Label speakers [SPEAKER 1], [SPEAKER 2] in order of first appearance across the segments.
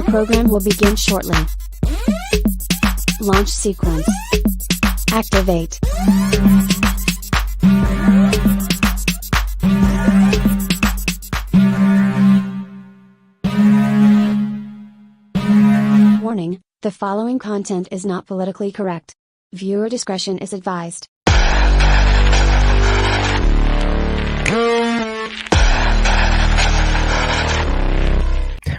[SPEAKER 1] program will begin shortly. Launch sequence. Activate. Warning, the following content is not politically correct. Viewer discretion is advised.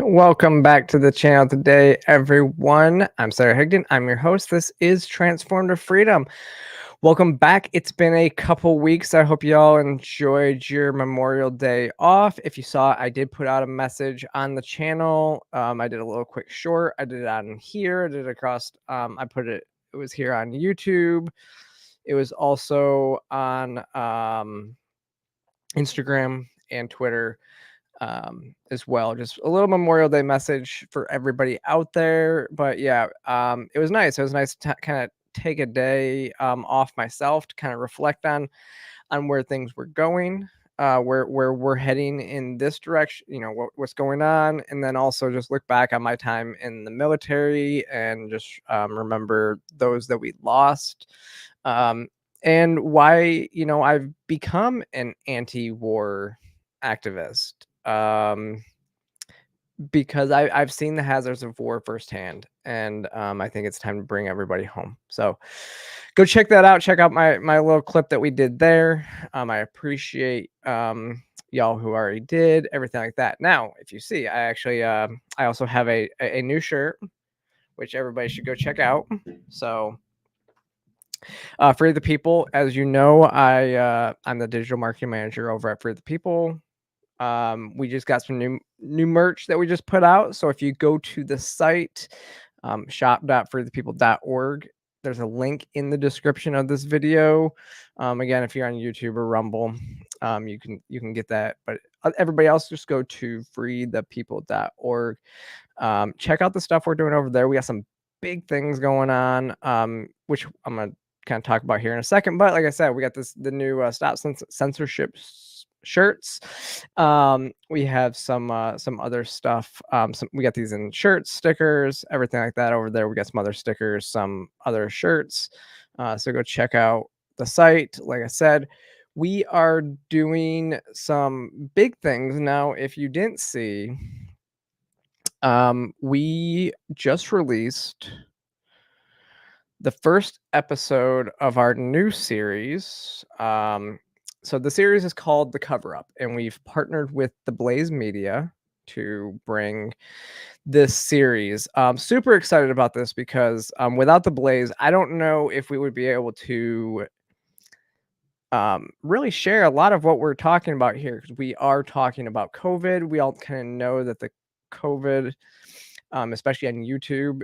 [SPEAKER 2] Welcome back to the channel today, everyone. I'm Sara Higdon. I'm your host. This is Transformative Freedom. Welcome back. It's been a couple weeks. I hope y'all enjoyed your Memorial Day off. If you saw, I did put out a message on the channel. I did a little quick short. I did it on here. I did it across. It was here on YouTube. It was also on Instagram and Twitter as well. Just a little Memorial Day message for everybody out there. But yeah, it was nice. It was nice to kind of take a day off myself to kind of reflect on where things were going, where we're heading in this direction, you know, what's going on, and then also just look back on my time in the military and just remember those that we lost, and why, you know, I've become an anti-war activist. Because I've seen the hazards of war firsthand, and I think it's time to bring everybody home. So go check that out. Check out my little clip that we did there. I appreciate y'all who already did everything like that. Now, if you see, I actually I also have a new shirt, which everybody should go check out. So Free the People, as you know, I'm the digital marketing manager over at Free the People. We just got some new merch that we just put out. So if you go to the site, shop.freethepeople.org, there's a link in the description of this video. Again, if you're on YouTube or Rumble, you can get that. But everybody else, just go to freethepeople.org. Check out the stuff we're doing over there. We got some big things going on, which I'm gonna kind of talk about here in a second. But like I said, we got the new Stop Censorship shirts. We have some other stuff. We got these in shirts, stickers, everything like that over there. We got some other stickers, some other shirts. So go check out the site. Like I said, we are doing some big things now. If you didn't see, we just released the first episode of our new series. So the series is called The Cover Up, and we've partnered with the Blaze Media to bring this series. Super excited about this because without the Blaze, I don't know if we would be able to really share a lot of what we're talking about here, because we are talking about COVID. We all kind of know that the COVID, especially on YouTube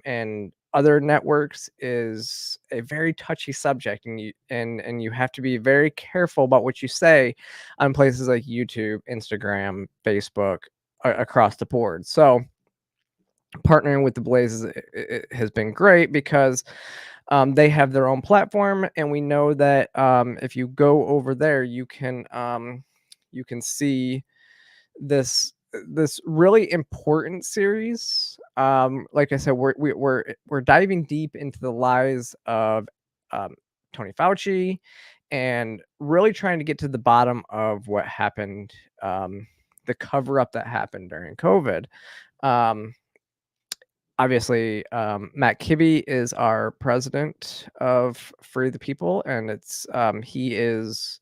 [SPEAKER 2] and other networks, is a very touchy subject, and you have to be very careful about what you say on places like YouTube, Instagram, Facebook, across the board. So partnering with the Blaze it has been great because they have their own platform, and we know that if you go over there, you can see this really important series. Like I said, we're diving deep into the lies of Tony Fauci, and really trying to get to the bottom of what happened, the cover up that happened during COVID. Obviously, Matt Kibbe is our president of Free the People, and he is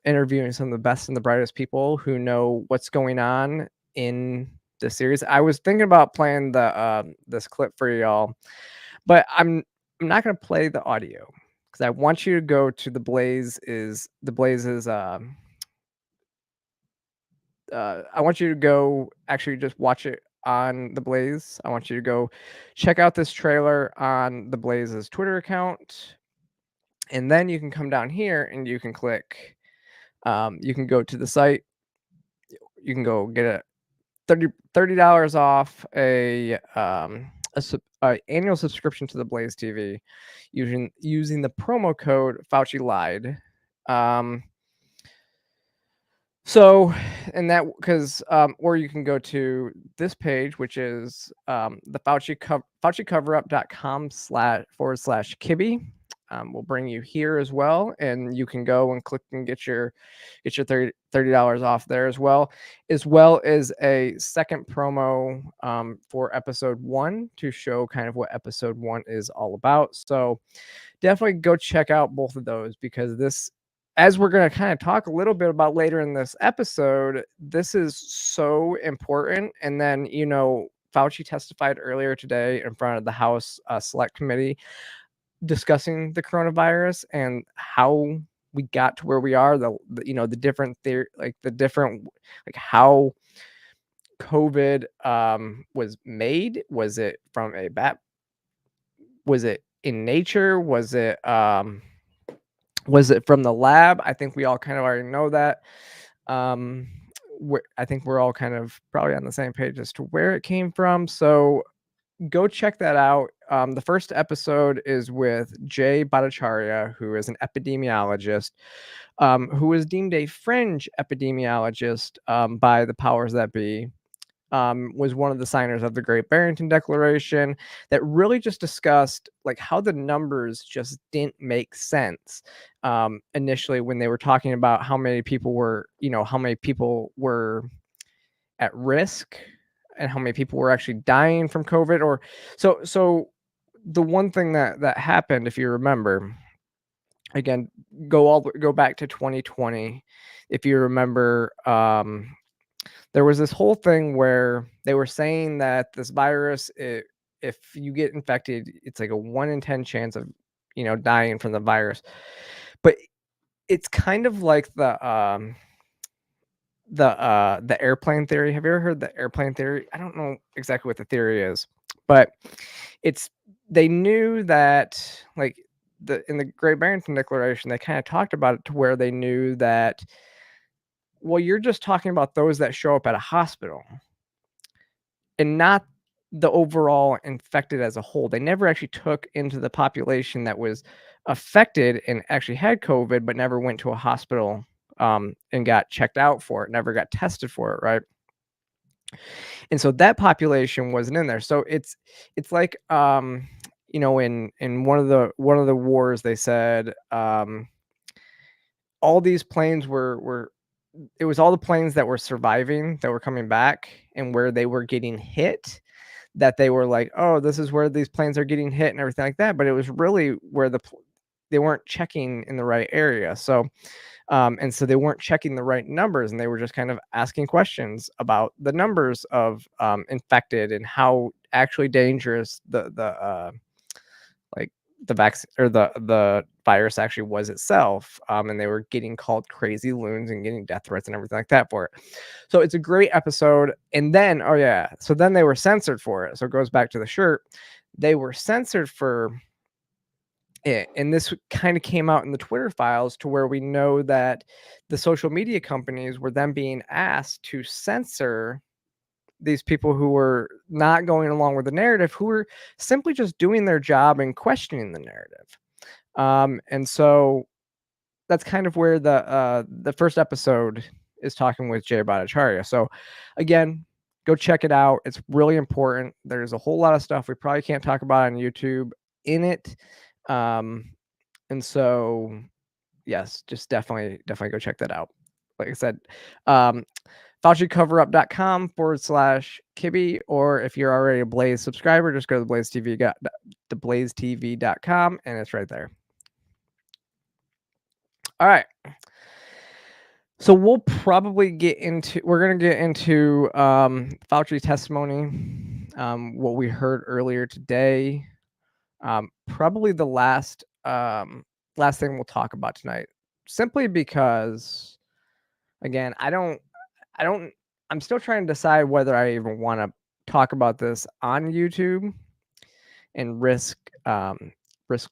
[SPEAKER 2] interviewing some of the best and the brightest people who know what's going on in the series. I was thinking about playing this clip for y'all, but I'm not going to play the audio because I want you to go to the Blaze's. I want you to go actually just watch it on the Blaze. I want you to go check out this trailer on the Blaze's Twitter account, and then you can come down here and you can click. You can go to the site. You can go get a $30 off a annual subscription to the Blaze TV using the promo code Fauci lied. So, and that because or you can go to this page, which is the FauciCoverup.com//Kibby. We'll bring you here as well, and you can go and click and get your $30 off there as well as a second promo for episode 1 to show kind of what episode 1 is all about. So definitely go check out both of those, because this, as we're going to kind of talk a little bit about later in this episode, this is so important. And then, Fauci testified earlier today in front of the House Select Committee discussing the coronavirus and how we got to where we are, the different theory, like how COVID was made. Was it from a bat? Was it in nature? Was it from the lab? I think we all kind of already know that. I think we're all kind of probably on the same page as to where it came from. So go check that out. The first episode is with Jay Bhattacharya, who is an epidemiologist, who was deemed a fringe epidemiologist by the powers that be. Was one of the signers of the Great Barrington Declaration, that really just discussed like how the numbers just didn't make sense initially when they were talking about how many people were at risk and how many people were actually dying from COVID. Or so the one thing that happened, if you remember, again, go back to 2020, if you remember. There was this whole thing where they were saying that this virus, if you get infected, it's like a 1 in 10 chance of, dying from the virus. But it's kind of like the airplane theory. Have you ever heard the airplane theory? I don't know exactly what the theory is, but they knew that, like, in the Great Barrington Declaration, they kind of talked about it to where they knew that, well, you're just talking about those that show up at a hospital and not the overall infected as a whole. They never actually took into the population that was affected and actually had COVID, but never went to a hospital and got checked out for it, never got tested for it, right? And so that population wasn't in there. So it's like in one of the wars, they said all these planes were it was all the planes that were surviving, that were coming back, and where they were getting hit, that they were like, oh, this is where these planes are getting hit and everything like that. But it was really where they weren't checking in the right area. So and so they weren't checking the right numbers, and they were just kind of asking questions about the numbers of infected and how actually dangerous the vaccine or the virus actually was itself. And they were getting called crazy loons and getting death threats and everything like that for it. So it's a great episode. And then, so then they were censored for it. So it goes back to the shirt. They were censored for it. And this kind of came out in the Twitter files, to where we know that the social media companies were then being asked to censor these people who were not going along with the narrative, who were simply just doing their job and questioning the narrative. And so that's kind of where the first episode is talking with Jay Bhattacharya. So again, go check it out. It's really important. There's a whole lot of stuff we probably can't talk about on YouTube in it. And so yes, just definitely go check that out. Like I said, FauciCoverup.com/Kibby, or if you're already a Blaze subscriber, just go to blazetv.com, and it's right there. All right. So we're going to get into Fauci's testimony, what we heard earlier today. Probably the last thing we'll talk about tonight, simply because, again, I'm still trying to decide whether I even want to talk about this on YouTube and risk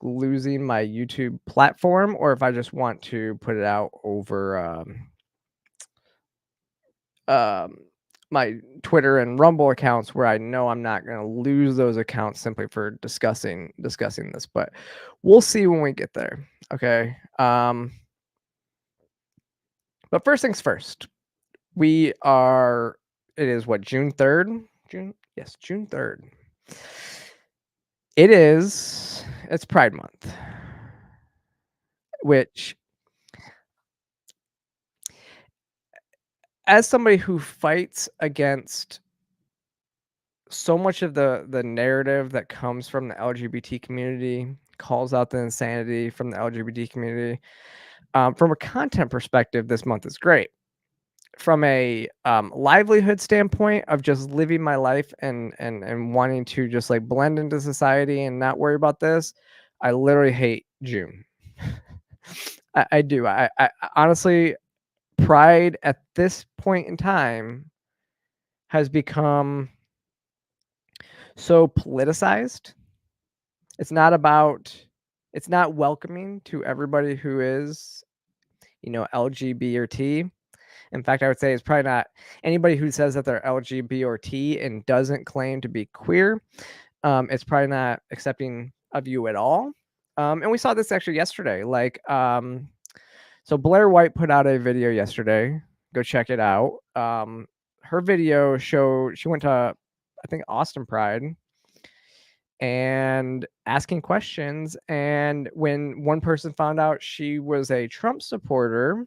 [SPEAKER 2] losing my YouTube platform, or if I just want to put it out over my Twitter and Rumble accounts, where I know I'm not going to lose those accounts simply for discussing this. But we'll see when we get there. Okay. But first things first. we are, it is what, June 3rd? June 3rd. It's Pride Month, which, as somebody who fights against so much of the narrative that comes from the LGBT community, calls out the insanity from the LGBT community, from a content perspective, this month is great. From a livelihood standpoint of just living my life and wanting to just like blend into society and not worry about this, I literally hate June. I do. I honestly, Pride at this point in time has become so politicized. It's not welcoming to everybody who is, LGBT or T. In fact, I would say it's probably not anybody who says that they're LGBT or T and doesn't claim to be queer. It's probably not accepting of you at all. And we saw this actually yesterday. So Blair White put out a video yesterday. Go check it out. Her video showed she went to, I think, Austin Pride and asking questions. And when one person found out she was a Trump supporter,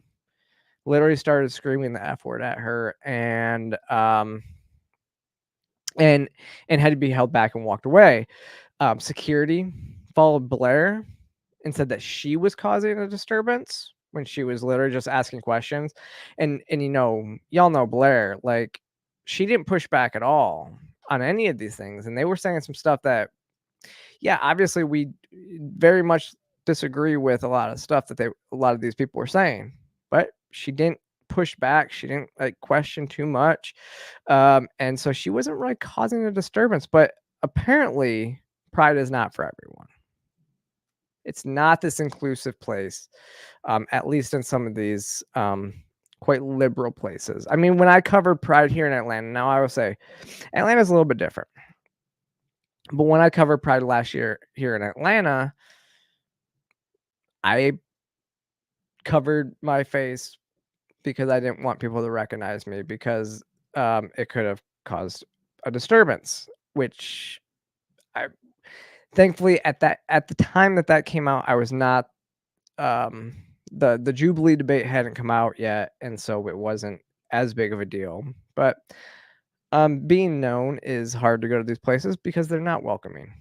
[SPEAKER 2] literally started screaming the F word at her and had to be held back and walked away. Security followed Blair and said that she was causing a disturbance when she was literally just asking questions. And y'all know Blair, like, she didn't push back at all on any of these things. And they were saying some stuff that, yeah, obviously we very much disagree with a lot of stuff that a lot of these people were saying, but she didn't push back. She didn't like question too much. And so she wasn't really causing a disturbance, but apparently Pride is not for everyone. It's not this inclusive place, at least in some of these quite liberal places. I mean, when I covered Pride here in Atlanta, now I will say Atlanta's a little bit different. But when I covered Pride last year here in Atlanta, I covered my face because I didn't want people to recognize me because it could have caused a disturbance, which I thankfully at the time that came out, I was not, the Jubilee debate hadn't come out yet, and so it wasn't as big of a deal. But being known is hard to go to these places because they're not welcoming.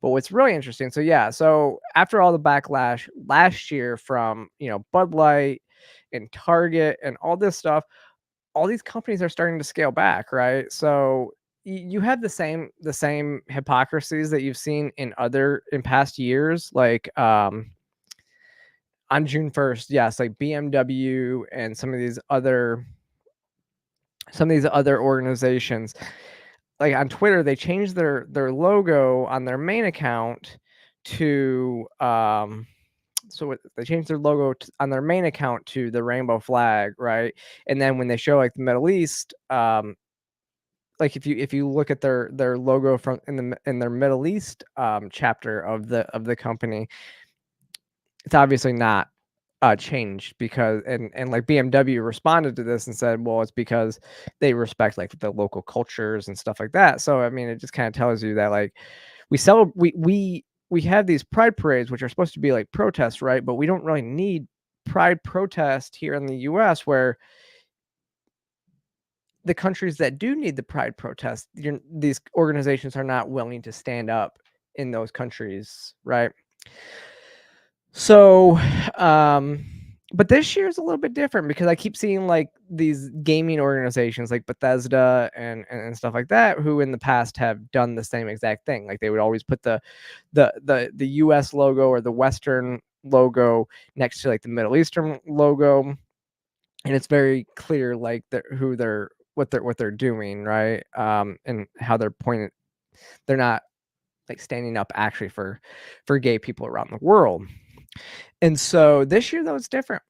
[SPEAKER 2] But what's really interesting, so after all the backlash last year from Bud Light and Target and all this stuff, all these companies are starting to scale back, right? So you have the same hypocrisies that you've seen in past years, like on June 1st, yes, like BMW and some of these other organizations. Like on Twitter, they changed their logo on their main account to they changed their logo on their main account to the rainbow flag, right? And then when they show like the Middle East, like if you look at their logo from in their Middle East chapter of the company, it's obviously not changed because and like BMW responded to this and said, well, it's because they respect like the local cultures and stuff like that. So I mean, it just kind of tells you that like we have these pride parades which are supposed to be like protests, right? But we don't really need pride protest here in the US, where the countries that do need the pride protest, these organizations are not willing to stand up in those countries, right? So but this year is a little bit different because I keep seeing like these gaming organizations like Bethesda and stuff like that, who in the past have done the same exact thing. Like they would always put the US logo or the Western logo next to like the Middle Eastern logo, and it's very clear like what they're doing, right? And how they're pointing. They're not like standing up actually for gay people around the world. And so this year, though, it's different.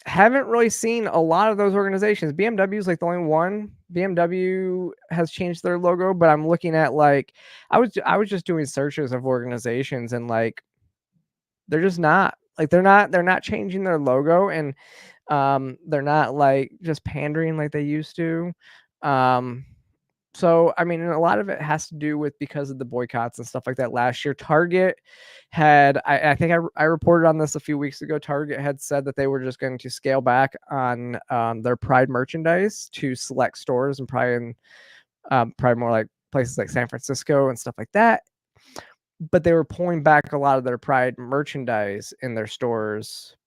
[SPEAKER 2] Haven't really seen a lot of those organizations. BMW is like the only one. BMW has changed their logo, but I'm looking at like I was just doing searches of organizations, and like they're just not like they're not changing their logo. And They're not like just pandering like they used to. So, I mean, and a lot of it has to do with because of the boycotts and stuff like that. Last year, Target had, I think I reported on this a few weeks ago. Target had said that they were just going to scale back on their Pride merchandise to select stores and probably more like places like San Francisco and stuff like that. But they were pulling back a lot of their Pride merchandise in their stores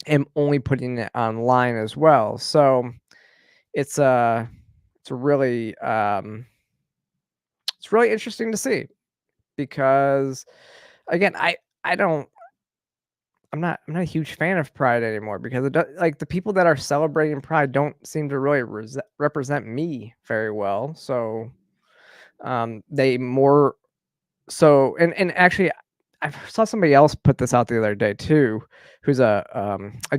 [SPEAKER 2] and only putting it online as well. So it's really it's really interesting to see because again, I'm not a huge fan of Pride anymore because like the people that are celebrating Pride don't seem to really represent me very well. So they more so and actually I saw somebody else put this out the other day too, who's a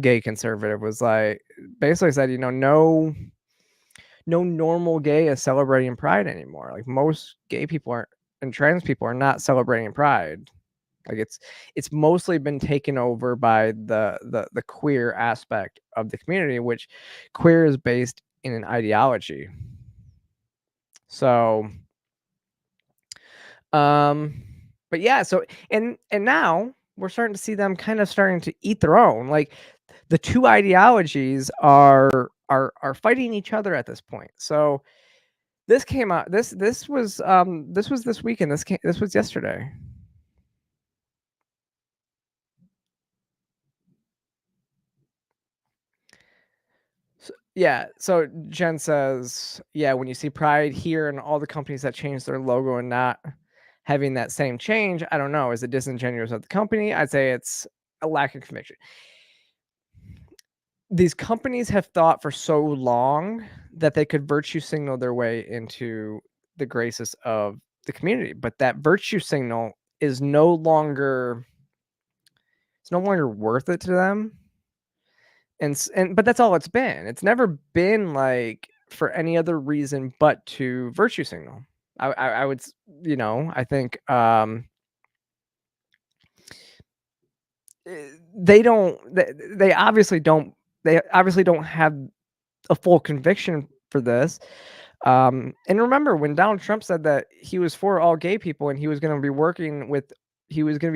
[SPEAKER 2] gay conservative, was like basically said, no normal gay is celebrating Pride anymore. Like most gay people and trans people are not celebrating Pride. Like it's mostly been taken over by the queer aspect of the community, which queer is based in an ideology. So but yeah, so and now we're starting to see them kind of starting to eat their own. Like the two ideologies are fighting each other at this point. So this came out this was this weekend. This was yesterday. Yeah, so Jen says, yeah, when you see Pride here and all the companies that changed their logo and not having that same change, I don't know. Is it disingenuous of the company? I'd say it's a lack of conviction. These companies have thought for so long that they could virtue signal their way into the graces of the community, but that virtue signal is no longer worth it to them. But that's all it's been. It's never been like for any other reason but to virtue signal. I would, I think they obviously don't have a full conviction for this. And remember when Donald Trump said that he was for all gay people and he was going to be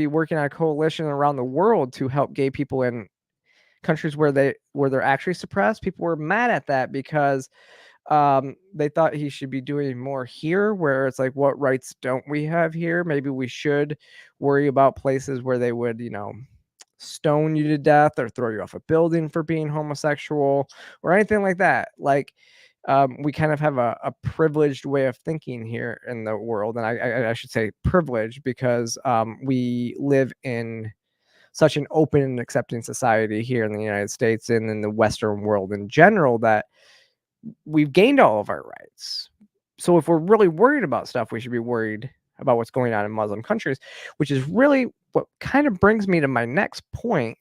[SPEAKER 2] working on a coalition around the world to help gay people in countries where they're actually suppressed, people were mad at that because they thought he should be doing more here, where it's like, what rights don't we have here? Maybe we should worry about places where they would, stone you to death or throw you off a building for being homosexual or anything like that. Like, we kind of have a privileged way of thinking here in the world. And I should say privileged because we live in such an open and accepting society here in the United States and in the Western world in general that we've gained all of our rights. So if we're really worried about stuff, we should be worried about what's going on in Muslim countries, which is really what kind of brings me to my next point.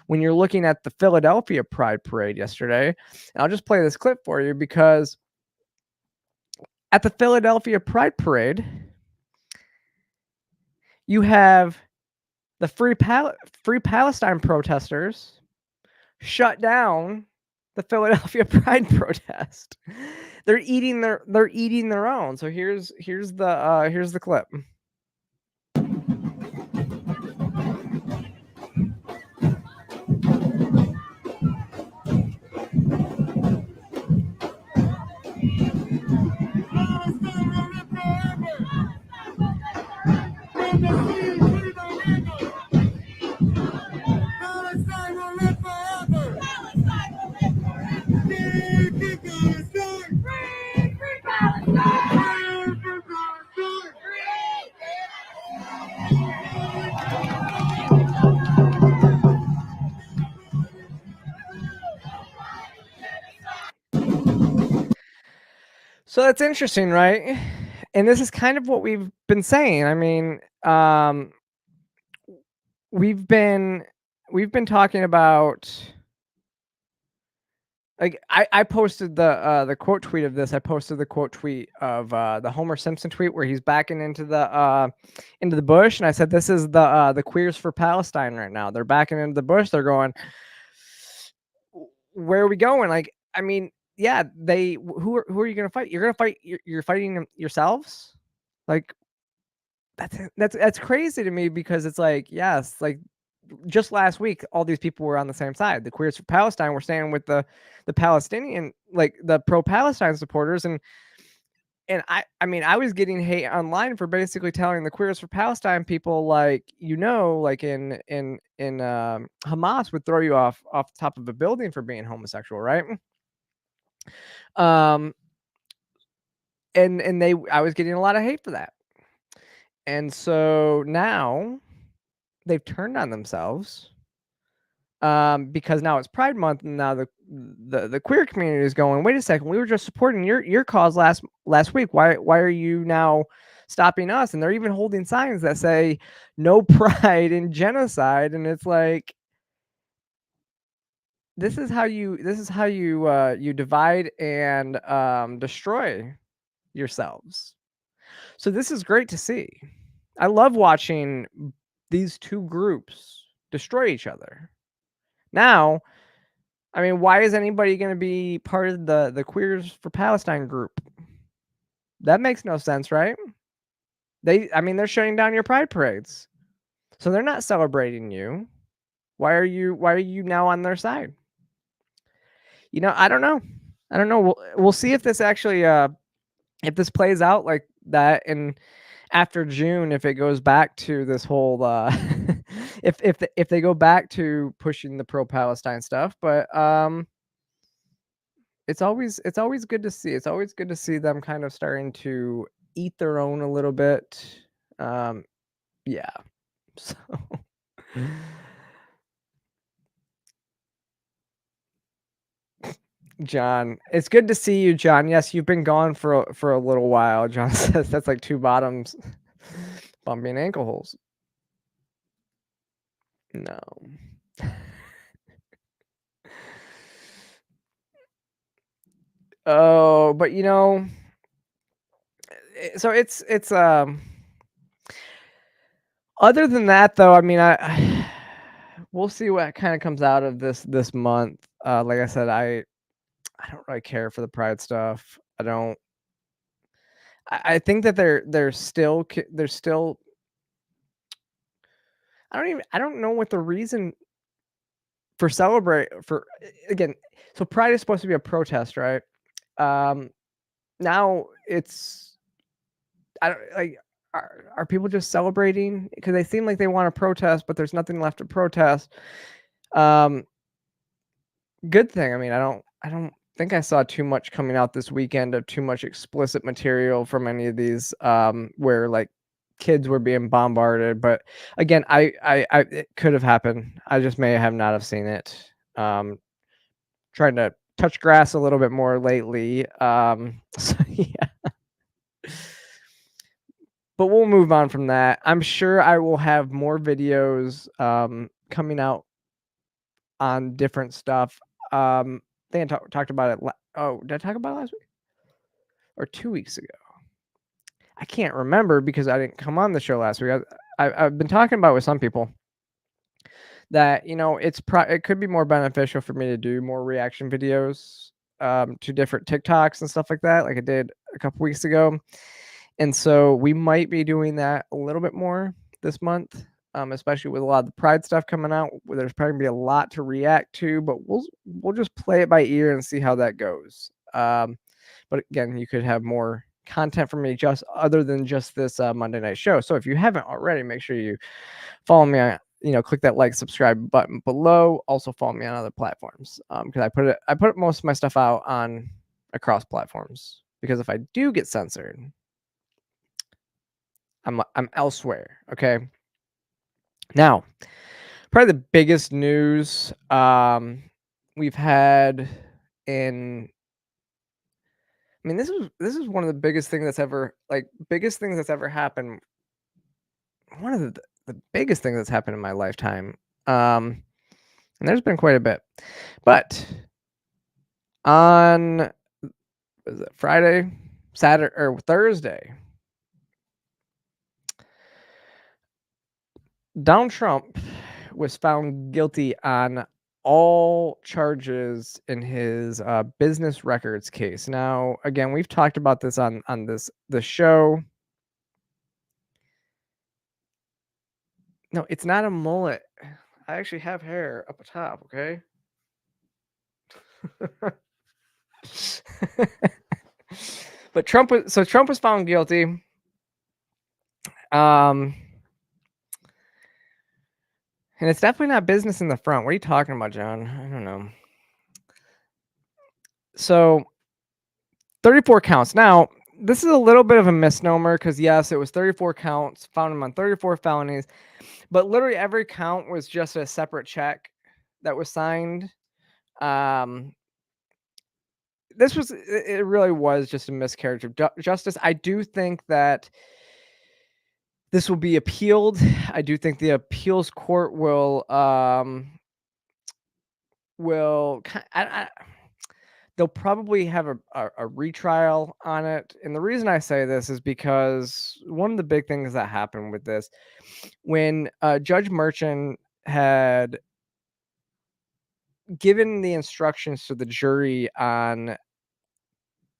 [SPEAKER 2] When you're looking at the Philadelphia Pride Parade yesterday, and I'll just play this clip for you because at the Philadelphia Pride Parade, you have the Free Palestine protesters shut down the Philadelphia Pride protest. They're eating their own. So here's the clip. So that's interesting, right? And this is kind of what we've been saying. I mean, we've been talking about, like, I posted the quote tweet of this. I posted the quote tweet of the Homer Simpson tweet where he's backing into the bush, and I said this is the queers for Palestine right now. They're backing into the bush. They're going, where are we going? Like, I mean, yeah, who are you gonna fight? You're gonna fight. You're fighting yourselves. Like, that's crazy to me, because it's like, yes, like just last week, all these people were on the same side. The Queers for Palestine were standing with the Palestinian, like the pro-Palestine supporters, and I mean, I was getting hate online for basically telling the Queers for Palestine people, like, like in Hamas would throw you off the top of a building for being homosexual, right? Um, and I was getting a lot of hate for that, and so now they've turned on themselves, because now it's Pride Month, and now the queer community is going, wait a second, we were just supporting your cause last week. Why are you now stopping us? And they're even holding signs that say no pride in genocide. And it's like, this is how you you divide and destroy yourselves. So this is great to see. I love watching these two groups destroy each other. Now, I mean, why is anybody going to be part of the Queers for Palestine group? That makes no sense, right? They're shutting down your pride parades. So they're not celebrating you. Why are you now on their side? I don't know. We'll see if this actually if this plays out like that, and after June, if it goes back to this whole if they go back to pushing the pro-Palestine stuff. But it's always good to see. It's always good to see them kind of starting to eat their own a little bit. Yeah. So John, it's good to see you, John. Yes, you've been gone for a little while. John says that's like two bottoms bumping ankle holes. No. Oh, but so it's other than that, though, I mean, we'll see what kind of comes out of this month. Like I said, I don't really care for the pride stuff. I think that they're still I don't know what the reason for celebrate for again. So pride is supposed to be a protest, right? Now it's I don't like are people just celebrating because they seem like they want to protest, but there's nothing left to protest. Good thing. I mean, I don't think I saw too much coming out this weekend of too much explicit material from any of these where like kids were being bombarded. But again, it could have happened. I just may have not have seen it. Trying to touch grass a little bit more lately. So yeah. But we'll move on from that. I'm sure I will have more videos coming out on different stuff. I think I talked about it. Did I talk about it last week or 2 weeks ago? I can't remember because I didn't come on the show last week. I've been talking about it with some people that it could be more beneficial for me to do more reaction videos to different TikToks and stuff like that, like I did a couple weeks ago. And so we might be doing that a little bit more this month, especially with a lot of the pride stuff coming out. There's probably gonna be a lot to react to, but we'll just play it by ear and see how that goes. But again, you could have more content from me just other than just this Monday night show. So if you haven't already, make sure you follow me on, click that like, subscribe button below. Also follow me on other platforms because I put most of my stuff out on across platforms, because if I do get censored, I'm elsewhere. Okay. Now, probably the biggest news we've had in. I mean, this is one of the biggest things that's ever happened. One of the biggest things that's happened in my lifetime. And there's been quite a bit, but on was it Friday, Saturday, or Thursday, Donald Trump was found guilty on all charges in his business records case. Now, again, we've talked about this on the show. No, it's not a mullet. I actually have hair up top, okay? But Trump was found guilty. And it's definitely not business in the front. What are you talking about, John? I don't know. So 34 counts. Now, this is a little bit of a misnomer because yes, it was 34 counts, found him on 34 felonies, but literally every count was just a separate check that was signed. It really was just a miscarriage of justice. I do think that this will be appealed. I do think the appeals court will they'll probably have a retrial on it. And the reason I say this is because one of the big things that happened with this, when Judge Merchant had given the instructions to the jury on,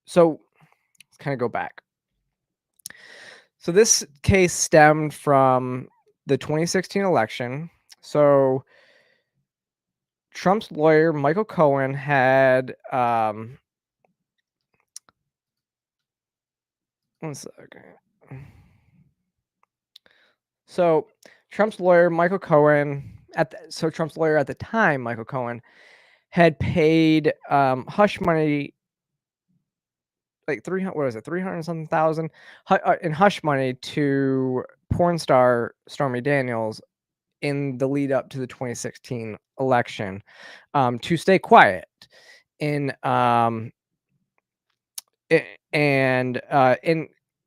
[SPEAKER 2] so let's kind of go back. So this case stemmed from the 2016 election. So Trump's lawyer, Michael Cohen, had one second. So Trump's lawyer, Michael Cohen, Trump's lawyer at the time, Michael Cohen, had paid hush money, like 300 something thousand in hush money to porn star Stormy Daniels in the lead up to the 2016 election, to stay quiet in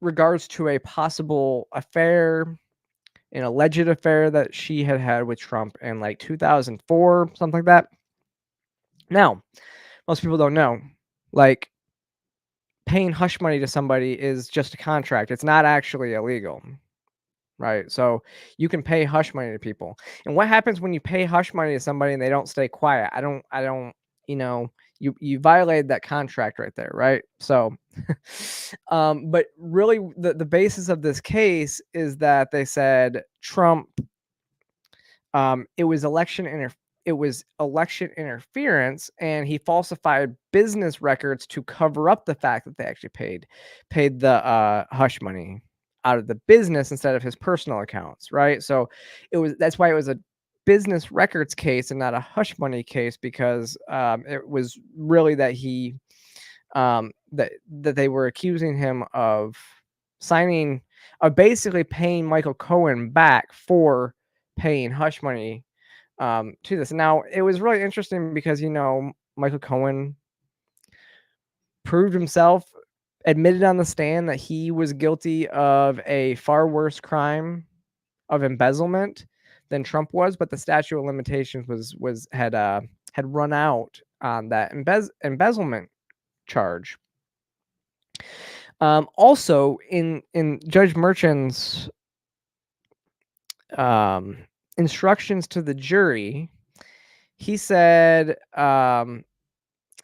[SPEAKER 2] regards to a possible affair, an alleged affair that she had with Trump in like 2004, something like that. Now, most people don't know, like, paying hush money to somebody is just a contract. It's not actually illegal, right? So you can pay hush money to people. And what happens when you pay hush money to somebody and they don't stay quiet? I don't, you violated that contract right there, right? So, but really the basis of this case is that they said Trump, it was election interference, and he falsified business records to cover up the fact that they actually paid the hush money out of the business instead of his personal accounts, right? So that's why it was a business records case and not a hush money case, because it was really that he that they were accusing him of basically paying Michael Cohen back for paying hush money to this. Now, it was really interesting because, Michael Cohen proved himself, admitted on the stand that he was guilty of a far worse crime of embezzlement than Trump was, but the statute of limitations had run out on that embezzlement charge. Also, in Judge Merchant's instructions to the jury, he said,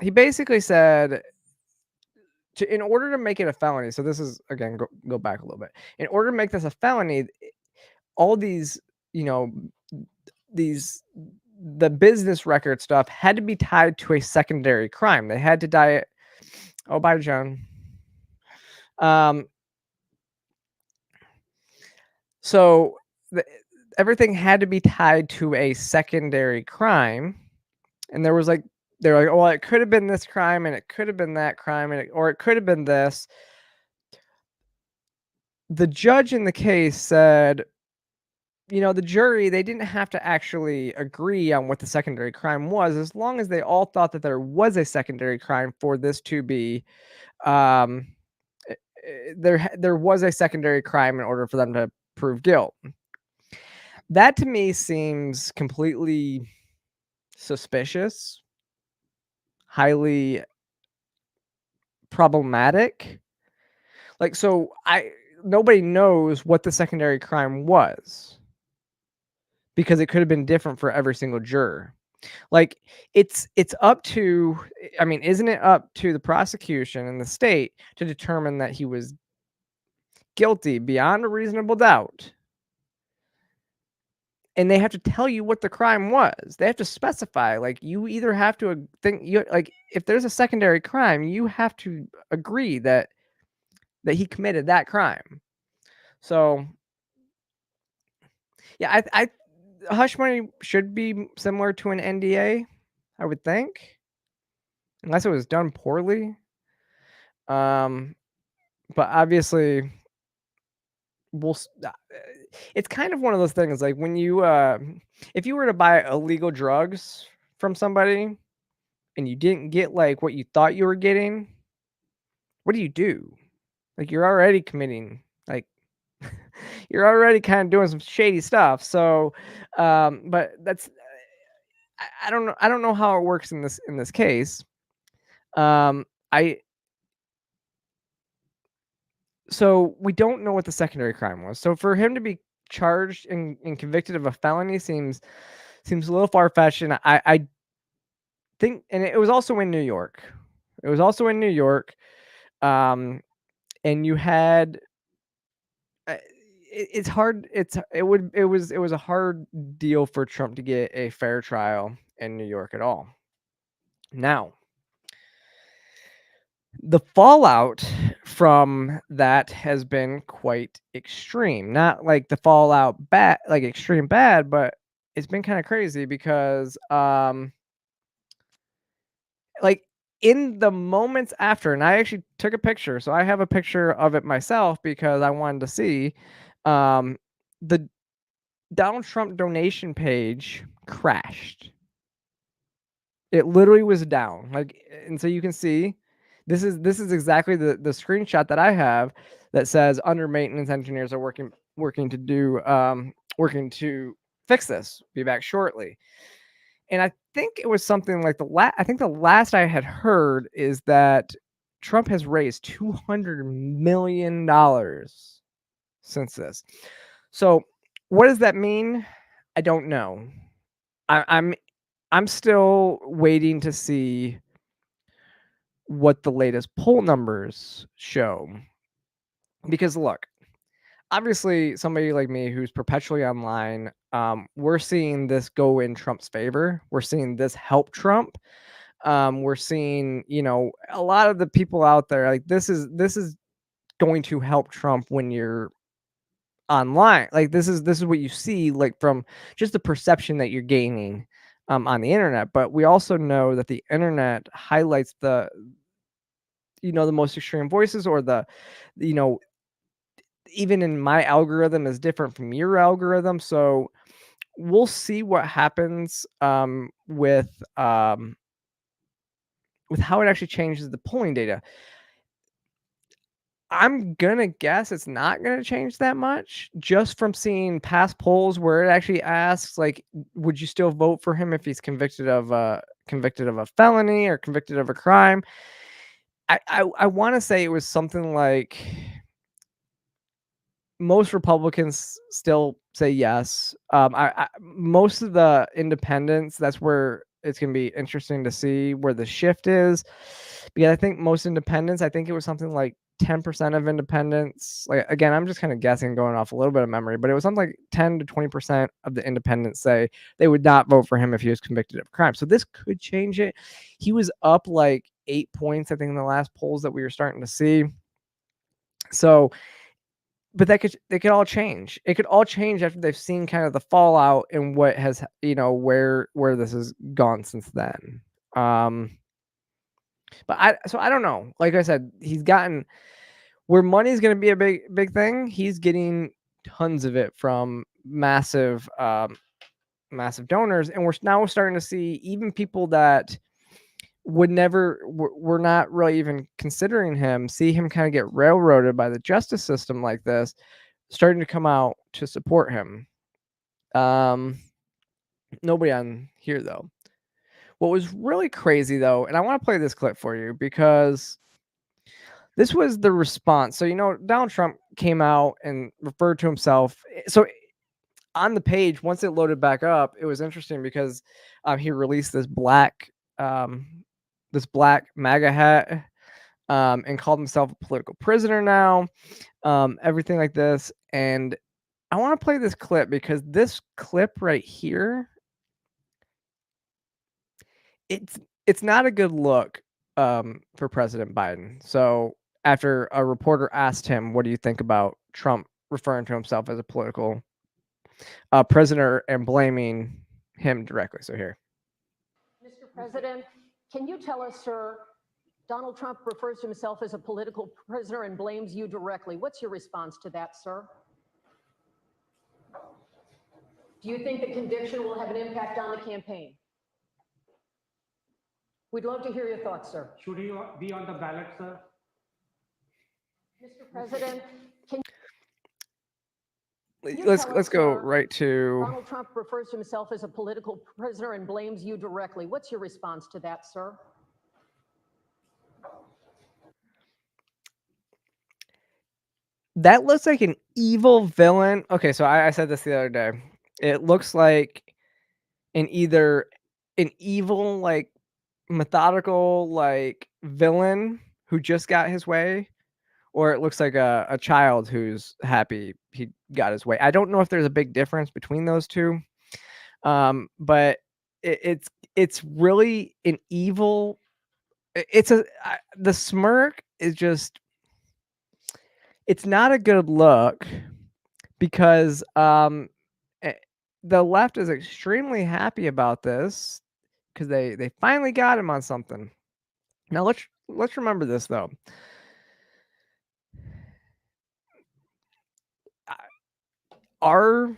[SPEAKER 2] he basically said, in order to make it a felony, so this is, again, go back a little bit. In order to make this a felony, all these, the business record stuff had to be tied to a secondary crime. They had to die. Oh, bye, John. So everything had to be tied to a secondary crime, and they're like, oh, well, it could have been this crime, and it could have been that crime, or it could have been this. The judge in the case said, the jury, they didn't have to actually agree on what the secondary crime was, as long as they all thought that there was a secondary crime for this to be, there was a secondary crime in order for them to prove guilt. That to me seems completely suspicious, highly problematic. Like, so nobody knows what the secondary crime was, because it could have been different for every single juror. Like, it's up to, I mean, isn't it up to the prosecution and the state to determine that he was guilty beyond a reasonable doubt? And they have to tell you what the crime was. They have to specify, like, you either have to think, you like, if there's a secondary crime, you have to agree that he committed that crime. So, yeah, I hush money should be similar to an NDA, I would think, unless it was done poorly. But obviously, it's kind of one of those things, like, when you, if you were to buy illegal drugs from somebody and you didn't get, like, what you thought you were getting, what do? Like, you're already committing, like, you're already kind of doing some shady stuff. So, but that's, I don't know how it works in this case. I So we don't know what the secondary crime was. So for him to be charged and convicted of a felony seems a little far fetched. And I think, and it was also in New York. It was also in New York. And you had, it's hard. It was a hard deal for Trump to get a fair trial in New York at all. Now, the fallout from that has been quite extreme. Not like the fallout bad, like extreme bad, but it's been kind of crazy because like in the moments after, and I actually took a picture, so I have a picture of it myself because I wanted to see, the Donald Trump donation page crashed. It literally was down. Like, and so you can see this is exactly the screenshot that I have that says under maintenance engineers are working to do working to fix this. Be back shortly. And I think it was something like I think the last I had heard is that Trump has raised $200 million since this. So what does that mean? I don't know. I'm still waiting to see what the latest poll numbers show. Because look, obviously somebody like me who's perpetually online, we're seeing this go in Trump's favor. We're seeing this help Trump. We're seeing, a lot of the people out there, like, this is going to help Trump when you're online. Like, this is what you see, like, from just the perception that you're gaining on the internet. But we also know that the internet highlights the most extreme voices, or you know even in my algorithm is different from your algorithm. So we'll see what happens with how it actually changes the polling data. I'm gonna guess it's not gonna change that much, just from seeing past polls where it actually asks, like, would you still vote for him if he's convicted of a felony or convicted of a crime? I want to say it was something like most Republicans still say yes. Most of the independents, that's where it's going to be interesting to see where the shift is, because I think most independents, I think it was something like 10% of independents. Like, again, I'm just kind of guessing, going off a little bit of memory, but it was something like 10 to 20% of the independents say they would not vote for him if he was convicted of crime. So this could change it. He was up like 8 points, I think, in the last polls that we were starting to see. So, but they could all change. It could all change after they've seen kind of the fallout and what has, where this has gone since then. But I don't know. Like I said, he's gotten where money is going to be a big thing. He's getting tons of it from massive donors, and we're now starting to see even people that were not really even considering him, see him kind of get railroaded by the justice system like this, starting to come out to support him. Nobody on here though. What was really crazy though, and I want to play this clip for you because this was the response. So, Donald Trump came out and referred to himself. So on the page, once it loaded back up, it was interesting because he released this black MAGA hat and called himself a political prisoner now, everything like this. And I want to play this clip because this clip right here, it's not a good look for President Biden. So after a reporter asked him, what do you think about Trump referring to himself as a political prisoner and blaming him directly? So here.
[SPEAKER 3] Mr. President, can you tell us, sir, Donald Trump refers to himself as a political prisoner and blames you directly. What's your response to that, sir? Do you think the conviction will have an impact on the campaign? We'd love to hear your thoughts, sir.
[SPEAKER 4] Should he be on the ballot, sir?
[SPEAKER 3] Mr. President, can
[SPEAKER 2] let's go right to
[SPEAKER 3] Donald Trump refers to himself as a political prisoner and blames you directly. What's your response to that, sir?
[SPEAKER 2] That looks like an evil villain. Okay, so I said this the other day. It looks like either an evil, like methodical, like villain who just got his way, or it looks like a child who's happy he got his way. I don't know if there's a big difference between those two, but it's really an evil. The smirk is just. It's not a good look because the left is extremely happy about this because they finally got him on something. Now let's remember this though. Our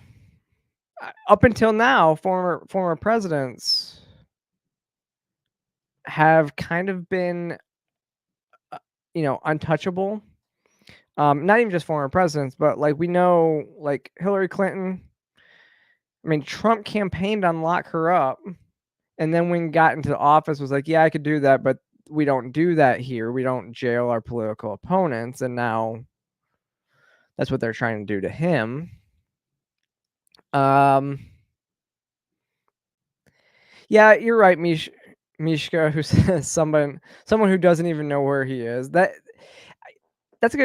[SPEAKER 2] up until now, former presidents have kind of been, untouchable. Not even just former presidents, but like we know, like Hillary Clinton. I mean, Trump campaigned on lock her up, and then when he got into the office was like, yeah, I could do that, but we don't do that here. We don't jail our political opponents, and now that's what they're trying to do to him. Yeah, you're right, Mishka, who says someone who doesn't even know where he is. That's a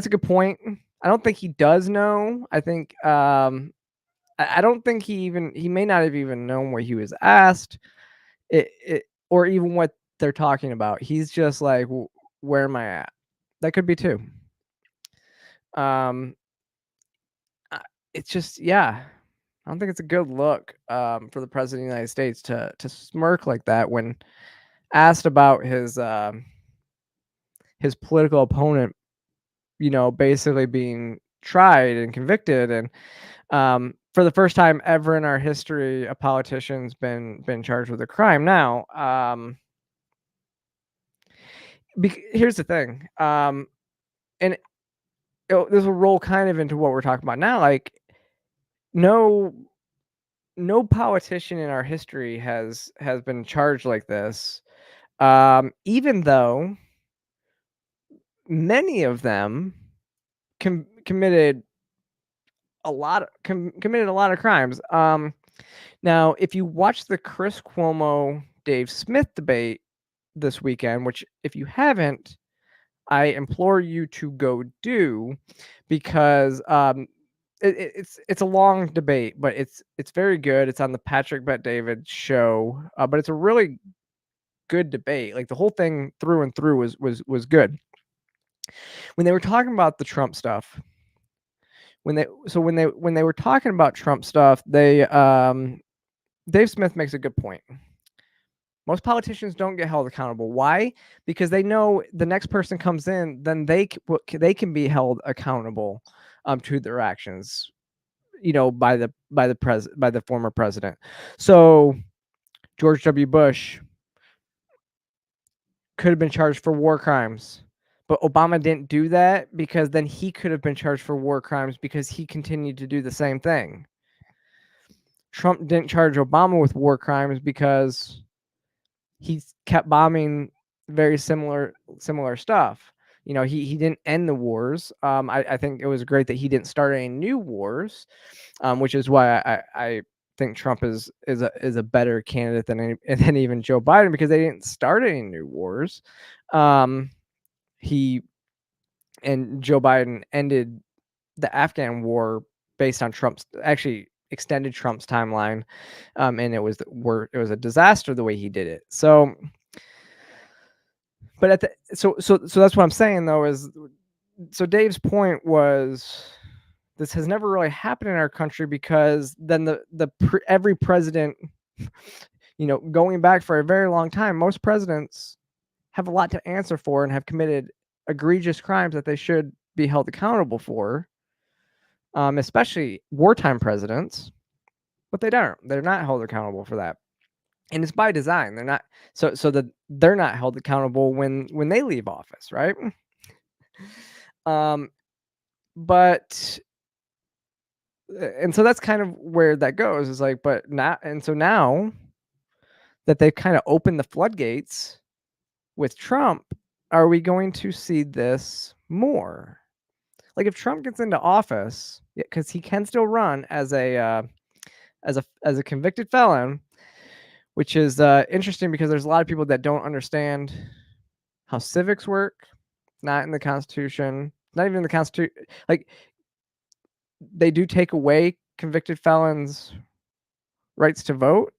[SPEAKER 2] good point. I don't think he does know. I think I don't think he may not have even known what he was asked, or even what they're talking about. He's just like, where am I at? That could be too. It's just, yeah. I don't think it's a good look for the president of the United States to smirk like that when asked about his political opponent, basically being tried and convicted. And for the first time ever in our history, a politician's been charged with a crime. Now, here's the thing, and this will roll kind of into what we're talking about now. Like, no politician in our history has been charged like this, even though many of them committed a lot of crimes. Now, if you watch the Chris Cuomo Dave Smith debate this weekend, which if you haven't, I implore you to go do, because it's a long debate, but it's very good. It's on the Patrick Bet-David show, but it's a really good debate. Like the whole thing through and through was good. When they were talking about the Trump stuff, when they were talking about Trump stuff, they Dave Smith makes a good point. Most politicians don't get held accountable. Why? Because they know the next person comes in, then they can be held accountable to their actions, by the former president. So George W. Bush could have been charged for war crimes, but Obama didn't do that because then he could have been charged for war crimes because he continued to do the same thing. Trump didn't charge Obama with war crimes because he kept bombing very similar stuff. You know, he didn't end the wars. I think it was great that he didn't start any new wars, which is why I think Trump is a better candidate than even Joe Biden, because they didn't start any new wars. He and Joe Biden ended the Afghan war based on actually extended Trump's timeline, and it was a disaster the way he did it. So, but so that's what I'm saying though, is so Dave's point was this has never really happened in our country, because then every president, you know, going back for a very long time, most presidents have a lot to answer for and have committed egregious crimes that they should be held accountable for, especially wartime presidents, but they're not held accountable for that. And it's by design. They're not so that they're not held accountable when they leave office, right? But and so that's kind of where that goes, is like, but now that they've kind of opened the floodgates with Trump, are we going to see this more? Like, if Trump gets into office, because he can still run as a convicted felon, which is interesting, because there's a lot of people that don't understand how civics work. Not in the Constitution, not even in the Constitution. Like, they do take away convicted felons' rights to vote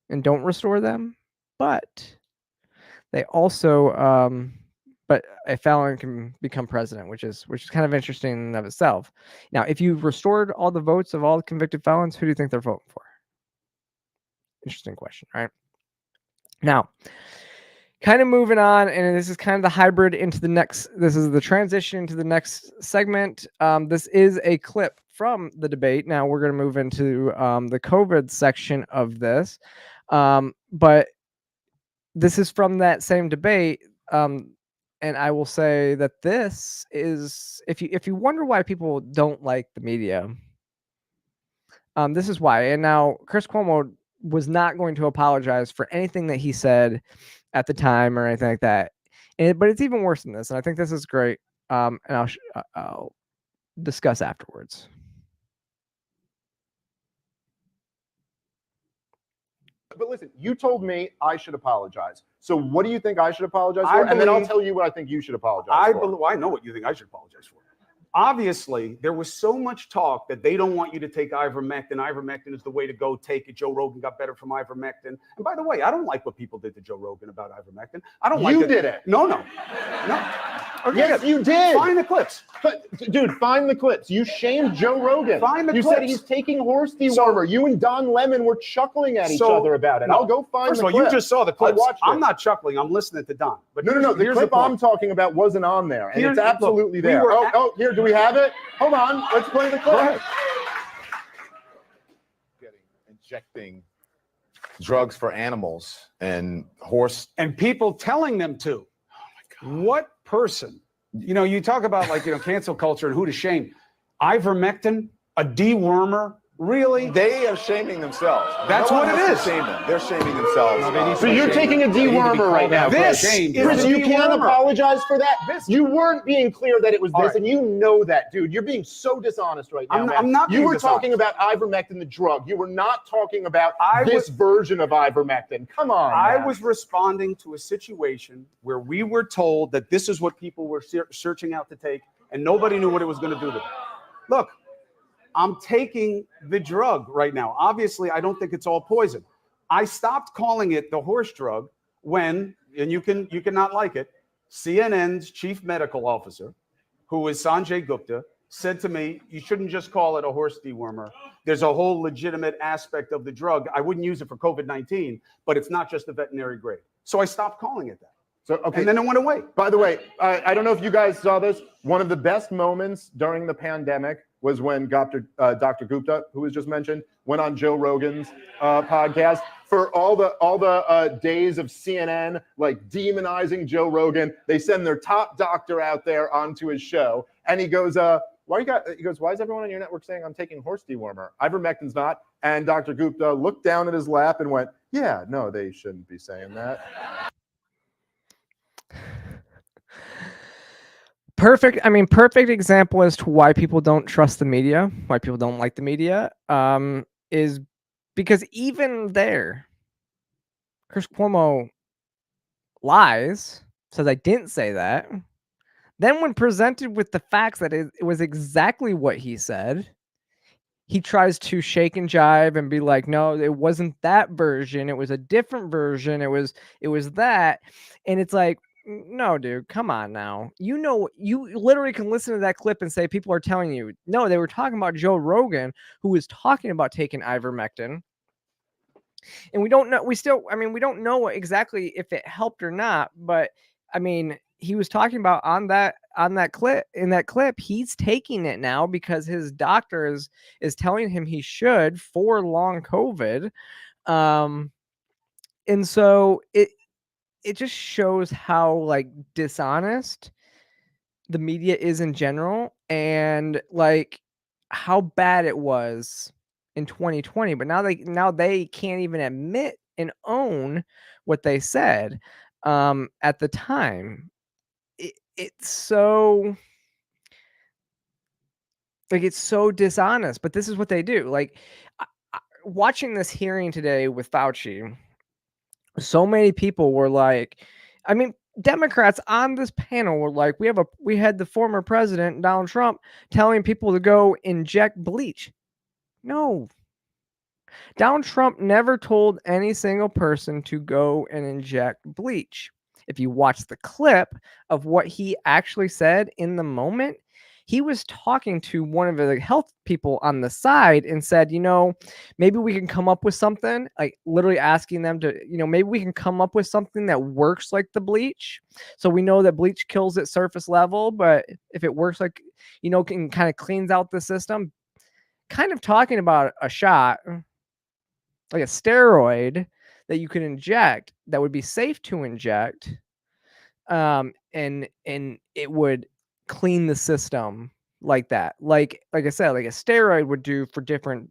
[SPEAKER 2] and don't restore them, but they also but a felon can become president, which is kind of interesting in and of itself. Now, if you restored all the votes of all the convicted felons, who do you think they're voting for? Interesting question, right? Now, kind of moving on, and this is kind of the hybrid into the next. This is the transition to the next segment. This is a clip from the debate. Now we're going to move into the COVID section of this, but this is from that same debate. And I will say that this is, if you wonder why people don't like the media, this is why. And now Chris Cuomo was not going to apologize for anything that he said at the time or anything like that. But it's even worse than this, and I think this is great. And I'll discuss afterwards.
[SPEAKER 5] But listen, you told me I should apologize. So what do you think I should apologize for? And then I'll tell you what I think you should apologize for.
[SPEAKER 6] I know what you think I should apologize for. Obviously, there was so much talk that they don't want you to take ivermectin. Ivermectin is the way to go. Take it. Joe Rogan got better from ivermectin. And by the way, I don't like what people did to Joe Rogan about ivermectin. I don't like it.
[SPEAKER 5] You did it.
[SPEAKER 6] No.
[SPEAKER 5] Okay, yes, you did.
[SPEAKER 6] Find the clips.
[SPEAKER 5] Dude, find the clips. You shamed Joe Rogan.
[SPEAKER 6] Find the
[SPEAKER 5] clips. You said he's taking horse dewormer. You and Don Lemon were chuckling at each other about it.
[SPEAKER 6] No,
[SPEAKER 5] I'll go find
[SPEAKER 6] first
[SPEAKER 5] the
[SPEAKER 6] of all,
[SPEAKER 5] clip.
[SPEAKER 6] you just saw the clips.
[SPEAKER 5] I'm
[SPEAKER 6] not chuckling. I'm listening to Don. But
[SPEAKER 5] no. The clip I'm talking about wasn't on there, and it's absolutely there. Here, do we have it? Hold on. Let's play the clip.
[SPEAKER 7] Injecting drugs for animals and horse.
[SPEAKER 6] And people telling them to. Oh, my God. What person? You know, you talk about, like, cancel culture and who to shame. Ivermectin, a dewormer. Really?
[SPEAKER 7] They are shaming themselves.
[SPEAKER 6] That's what it is.
[SPEAKER 7] They're shaming themselves.
[SPEAKER 5] So you're taking a dewormer right now.
[SPEAKER 6] Chris,
[SPEAKER 5] you can't apologize for that. You weren't being clear that it was this, and you know that, dude. You're being so dishonest right now.
[SPEAKER 6] I'm not.
[SPEAKER 5] You were talking about ivermectin, the drug. You were not talking about this version of ivermectin. Come on.
[SPEAKER 6] I was responding to a situation where we were told that this is what people were searching out to take, and nobody knew what it was going to do to them. Look. I'm taking the drug right now. Obviously, I don't think it's all poison. I stopped calling it the horse drug when, and you can not like it, CNN's chief medical officer, who is Sanjay Gupta, said to me, you shouldn't just call it a horse dewormer. There's a whole legitimate aspect of the drug. I wouldn't use it for COVID-19, but it's not just a veterinary grade. So I stopped calling it that.
[SPEAKER 5] So, okay.
[SPEAKER 6] And then it went away.
[SPEAKER 5] By the way, I don't know if you guys saw this. One of the best moments during the pandemic was when Dr. Gupta, who was just mentioned, went on Joe Rogan's podcast. For all the days of CNN like demonizing Joe Rogan, they send their top doctor out there onto his show, and he goes, why is everyone on your network saying I'm taking horse dewormer? Ivermectin's not. And Dr. Gupta looked down at his lap and went, yeah, no, they shouldn't be saying that.
[SPEAKER 2] perfect. I mean, perfect example as to why people don't trust the media, why people don't like the media, is because even there, Chris Cuomo lies, says I didn't say that. Then when presented with the facts that it was exactly what he said, he tries to shake and jive and be like, no, it wasn't that version. It was a different version. It was that. And it's like, no, dude, come on now. You know, you literally can listen to that clip and say people are telling you, no, they were talking about Joe Rogan, who was talking about taking ivermectin. And we don't know, we don't know exactly if it helped or not, but I mean, he was talking about in that clip, he's taking it now because his doctor is telling him he should for long COVID. And so it just shows how like dishonest the media is in general, and like how bad it was in 2020. But now they can't even admit and own what they said at the time. It's so like it's so dishonest, but this is what they do. Like watching this hearing today with Fauci, so many people were like, I mean, Democrats on this panel were like, we had the former president Donald Trump telling people to go inject bleach. No, Donald Trump never told any single person to go and inject bleach. If you watch the clip of what he actually said in the moment, he was talking to one of the health people on the side and said, maybe we can come up with something, like literally asking them to, maybe we can come up with something that works like the bleach. So we know that bleach kills at surface level, but if it works like, can kind of cleans out the system, kind of talking about a shot, like a steroid that you could inject that would be safe to inject, and it would clean the system like that. Like I said, like a steroid would do for different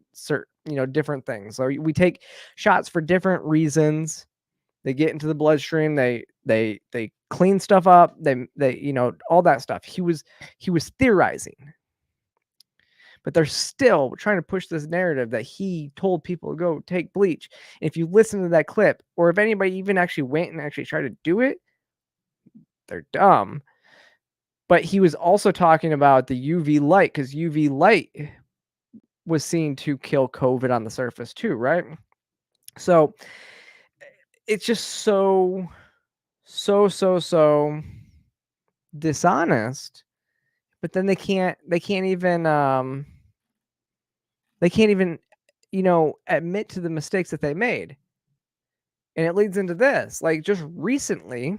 [SPEAKER 2] different things. So we take shots for different reasons. They get into the bloodstream. They clean stuff up. They all that stuff. He was theorizing. But they're still trying to push this narrative that he told people to go take bleach. And if you listen to that clip, or if anybody even actually went and actually tried to do it, they're dumb. But he was also talking about the UV light, because UV light was seen to kill COVID on the surface too, right? So it's just so dishonest. But then they can't even admit to the mistakes that they made. And it leads into this. Like just recently,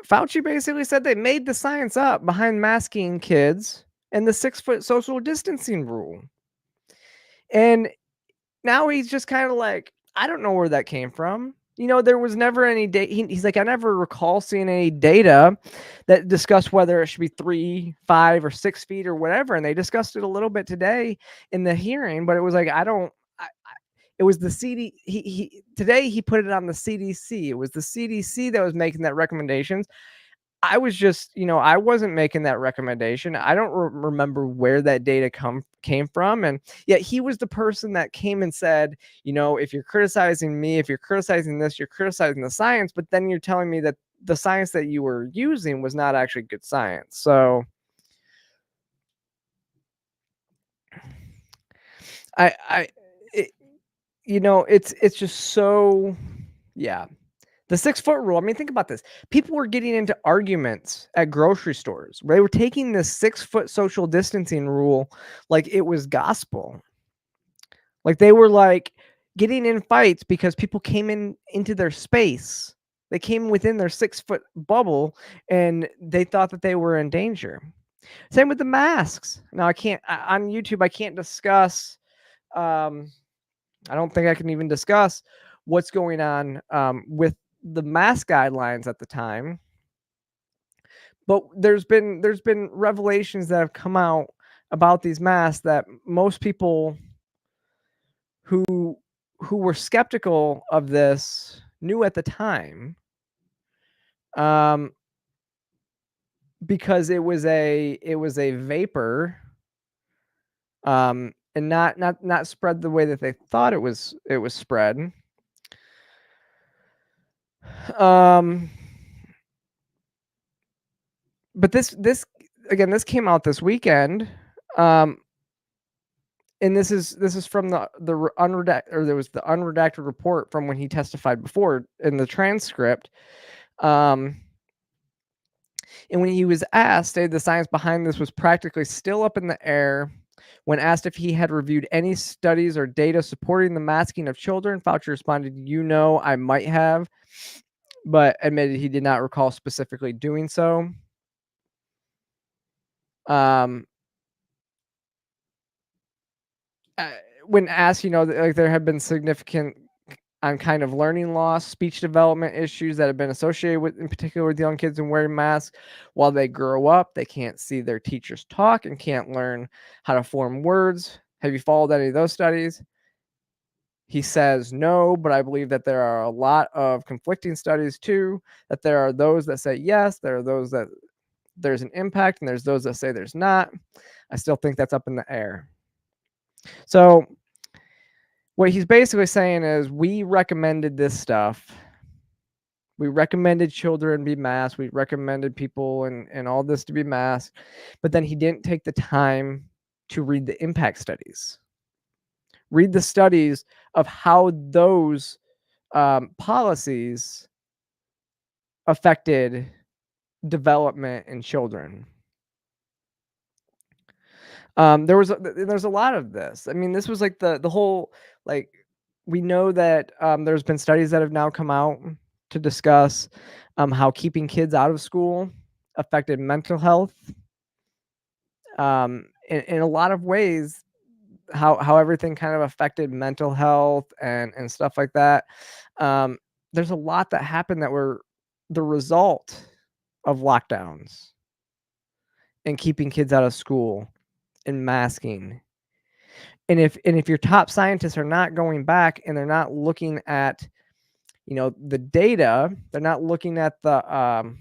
[SPEAKER 2] Fauci basically said they made the science up behind masking kids and the 6-foot social distancing rule. And now he's just kind of like, I don't know where that came from. There was never any data. He's like, I never recall seeing any data that discussed whether it should be 3, 5, or 6 feet or whatever. And they discussed it a little bit today in the hearing, but it was like, it was the today he put it on the CDC. It was the CDC that was making that recommendations. I was just, I wasn't making that recommendation. I don't remember where that data came from. And yet he was the person that came and said, if you're criticizing me, if you're criticizing this, you're criticizing the science, but then you're telling me that the science that you were using was not actually good science. So it's just so, yeah. The 6-foot rule. I mean, think about this. People were getting into arguments at grocery stores. They were taking this 6-foot social distancing rule like it was gospel. Like they were like getting in fights because people came into their space. They came within their 6-foot bubble and they thought that they were in danger. Same with the masks. Now on YouTube, I can't discuss, I don't think I can even discuss what's going on with the mask guidelines at the time, but there's been revelations that have come out about these masks that most people who were skeptical of this knew at the time, because it was a vapor, and not spread the way that they thought it was spread. But this again, this came out this weekend, and this is from the unredacted, or there was the unredacted report from when he testified before in the transcript. And when he was asked, stated the science behind this was practically still up in the air. When asked if he had reviewed any studies or data supporting the masking of children, Fauci responded, I might have, but admitted he did not recall specifically doing so. When asked, like there have been significant on kind of learning loss, speech development issues that have been associated with, in particular with young kids and wearing masks. While they grow up, they can't see their teachers talk and can't learn how to form words. Have you followed any of those studies? He says no, but I believe that there are a lot of conflicting studies too, that there are those that say yes, there are those that there's an impact, and there's those that say there's not. I still think that's up in the air. So what he's basically saying is we recommended this stuff. We recommended children be masked. We recommended people and all this to be masked. But then he didn't take the time to read the impact studies. Read the studies of how those policies affected development in children. There's a lot of this. I mean, this was like the whole, like, we know that there's been studies that have now come out to discuss how keeping kids out of school affected mental health. In a lot of ways, how everything kind of affected mental health and stuff like that. There's a lot that happened that were the result of lockdowns and keeping kids out of school and masking. And if your top scientists are not going back and they're not looking at, the data, they're not looking at they're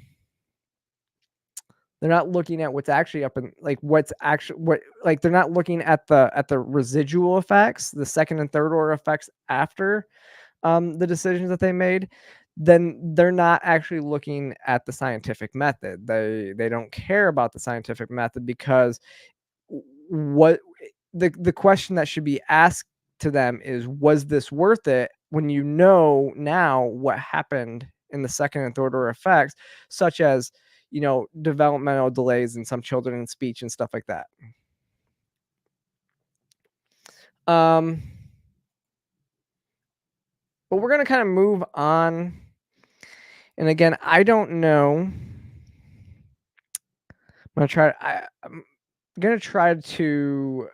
[SPEAKER 2] not looking at what's actually up in, like, they're not looking at the residual effects, the second and third order effects after the decisions that they made, then they're not actually looking at the scientific method. They don't care about the scientific method, because what the question that should be asked to them is, was this worth it, when now what happened in the second and third order effects, such as developmental delays in some children in speech and stuff like that. But we're going to kind of move on. And again, I don't know. I'm going to try to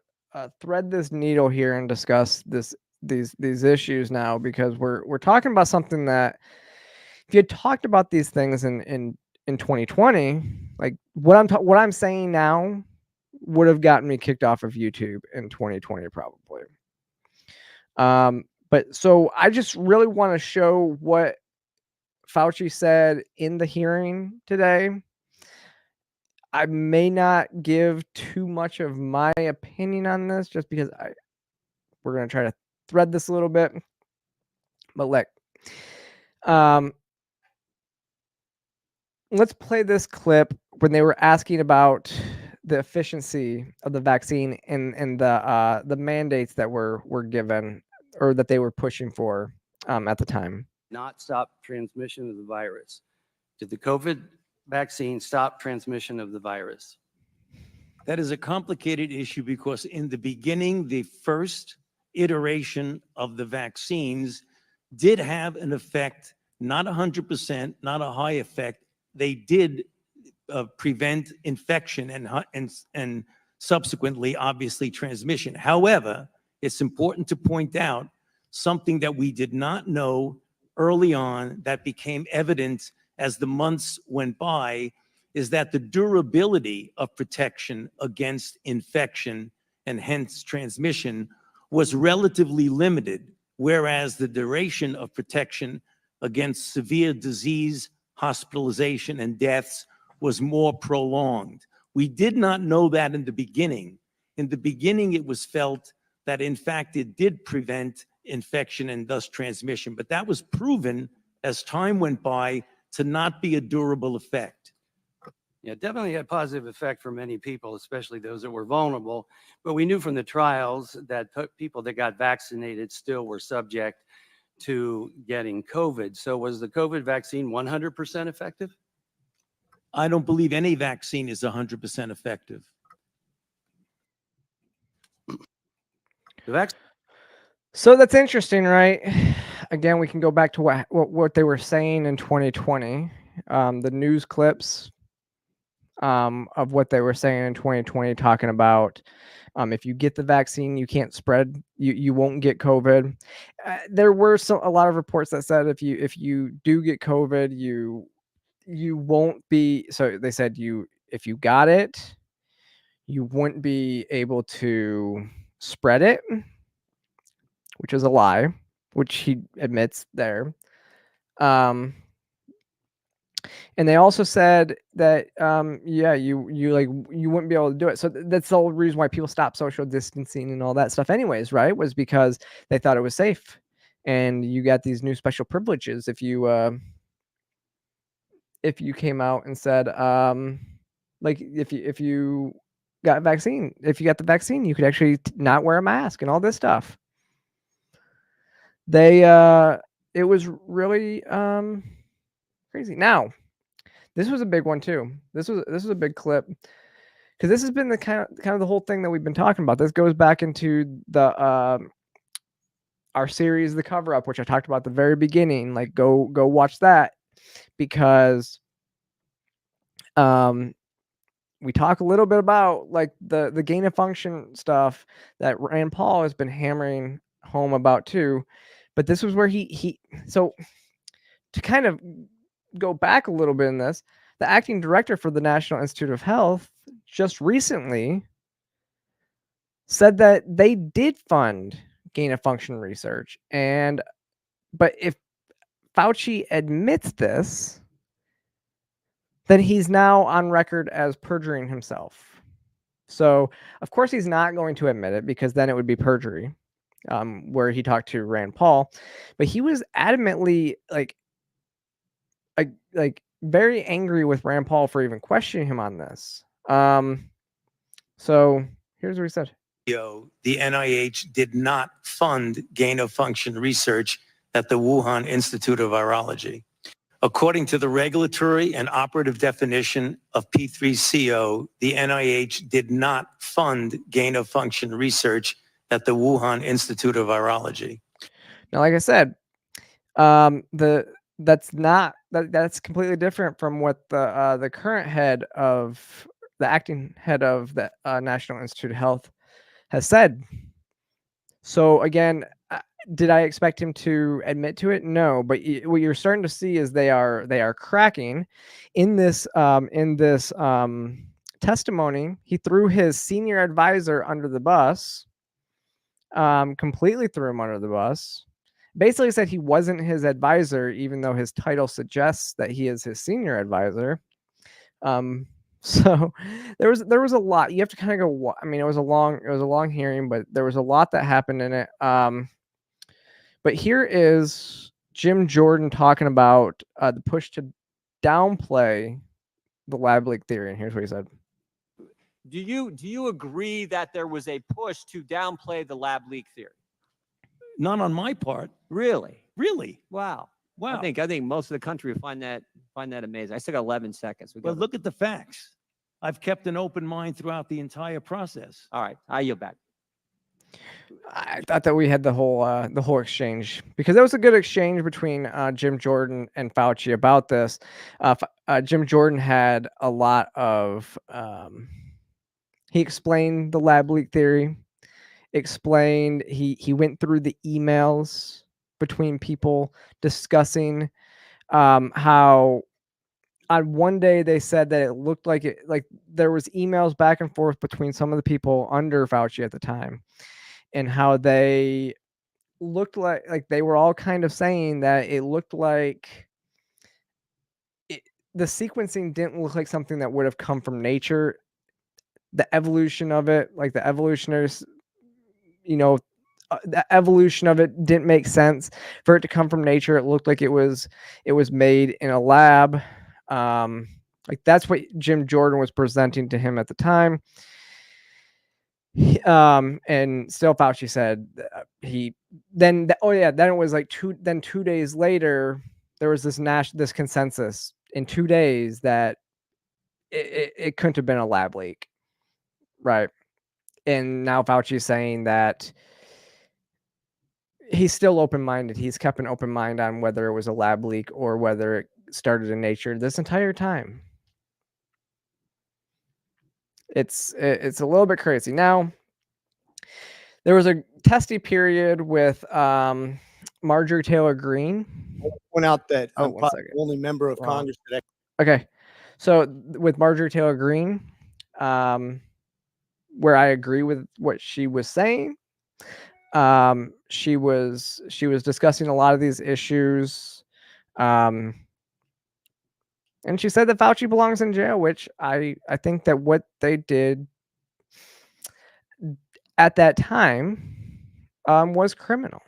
[SPEAKER 2] thread this needle here and discuss these issues now, because we're talking about something that, if you had talked about these things in 2020, like what I'm saying now would have gotten me kicked off of YouTube in 2020 probably. But so I just really want to show what Fauci said in the hearing today. I may not give too much of my opinion on this, just because we're going to try to thread this a little bit. But look, let's play this clip when they were asking about the efficiency of the vaccine and the mandates that were given, or that they were pushing for at the time.
[SPEAKER 8] Not stop transmission of the virus. Did the COVID vaccine stop transmission of the virus?
[SPEAKER 9] That is a complicated issue, because in the beginning, the first iteration of the vaccines did have an effect, not 100%, not a high effect. They did prevent infection and subsequently, obviously, transmission. However, it's important to point out something that we did not know early on that became evident as the months went by, is that the durability of protection against infection and hence transmission was relatively limited, whereas the duration of protection against severe disease, hospitalization, and deaths was more prolonged. We did not know that in the beginning. In the beginning, it was felt that, in fact, it did prevent infection and thus transmission, but that was proven as time went by to not be a durable effect.
[SPEAKER 8] Yeah, definitely had positive effect for many people, especially those that were vulnerable. But we knew from the trials that people that got vaccinated still were subject to getting COVID. So was the COVID vaccine 100% effective?
[SPEAKER 9] I don't believe any vaccine is 100% effective.
[SPEAKER 2] So that's interesting, right? Again, we can go back to what they were saying in 2020, the news clips of what they were saying in 2020, talking about if you get the vaccine, you can't spread, you won't get COVID. There were a lot of reports that said if you do get COVID, you won't be. So they said if you got it, you wouldn't be able to spread it, which is a lie, which he admits there. And they also said that, yeah, you wouldn't be able to do it. So that's the whole reason why people stopped social distancing and all that stuff anyways, right? Was because they thought it was safe. And you got these new special privileges if you came out and said, like if you got the vaccine, you could actually not wear a mask and all this stuff. It was really crazy. Now, this was a big one too. This was a big clip because this has been the kind of the whole thing that we've been talking about. This goes back into the our series, The Cover Up, which I talked about at the very beginning. Like, go watch that because we talk a little bit about like the gain of function stuff that Rand Paul has been hammering home about too. But this was where so to kind of go back a little bit in this, the acting director for the National Institute of Health just recently said that they did fund gain of function research. But if Fauci admits this, then he's now on record as perjuring himself. So, of course, he's not going to admit it because then it would be perjury, where he talked to Rand Paul. But he was adamantly like very angry with Rand Paul for even questioning him on this. So here's what he said.
[SPEAKER 9] The NIH did not fund gain of function research at the Wuhan Institute of Virology. According to the regulatory and operative definition of P3CO, the NIH did not fund gain of function research at the Wuhan Institute of Virology.
[SPEAKER 2] Now, like I said, that's completely different from what the current head of the acting head of the National Institute of Health has said. So again, did I expect him to admit to it? No, but what you're starting to see is they are cracking in this testimony. He threw his senior advisor under the bus, completely threw him under the bus. Basically said he wasn't his advisor, even though his title suggests that he is his senior advisor. So there was a lot. You have to kind of go. I mean, it was a long hearing, but there was a lot that happened in it. But here is Jim Jordan talking about the push to downplay the lab leak theory, and here's what he said.
[SPEAKER 10] Do you agree that there was a push to downplay the lab leak theory?
[SPEAKER 9] Not on my part.
[SPEAKER 10] Really?
[SPEAKER 9] Really?
[SPEAKER 10] Wow.
[SPEAKER 9] Wow.
[SPEAKER 10] I think most of the country would find that amazing. I still got 11 seconds.
[SPEAKER 9] Well, look at the facts. I've kept an open mind throughout the entire process.
[SPEAKER 10] All right, I yield back.
[SPEAKER 2] I thought that we had the whole exchange because there was a good exchange between Jim Jordan and Fauci about this. Jim Jordan had a lot of he explained the lab leak theory. He went through the emails between people discussing how on one day they said that it looked like there was emails back and forth between some of the people under Fauci at the time, and how they looked like they were all kind of saying that it looked like the sequencing didn't look like something that would have come from nature. The evolution of it, like the evolutionaries, the evolution of it didn't make sense for it to come from nature. It looked like it was made in a lab. Like that's what Jim Jordan was presenting to him at the time. And still Fauci said then it was like 2 days later, there was this consensus in 2 days that it couldn't have been a lab leak. Right. And now Fauci is saying that he's still open-minded. He's kept an open mind on whether it was a lab leak or whether it started in nature this entire time. It's a little bit crazy. Now, there was a testy period with Marjorie Taylor Greene.
[SPEAKER 11] Point out that I'm
[SPEAKER 2] one
[SPEAKER 11] probably
[SPEAKER 2] second.
[SPEAKER 11] the only member of Congress that
[SPEAKER 2] Okay. So with Marjorie Taylor Greene, where I agree with what she was saying, she was discussing a lot of these issues. And she said that Fauci belongs in jail, which I think that what they did at that time was criminal.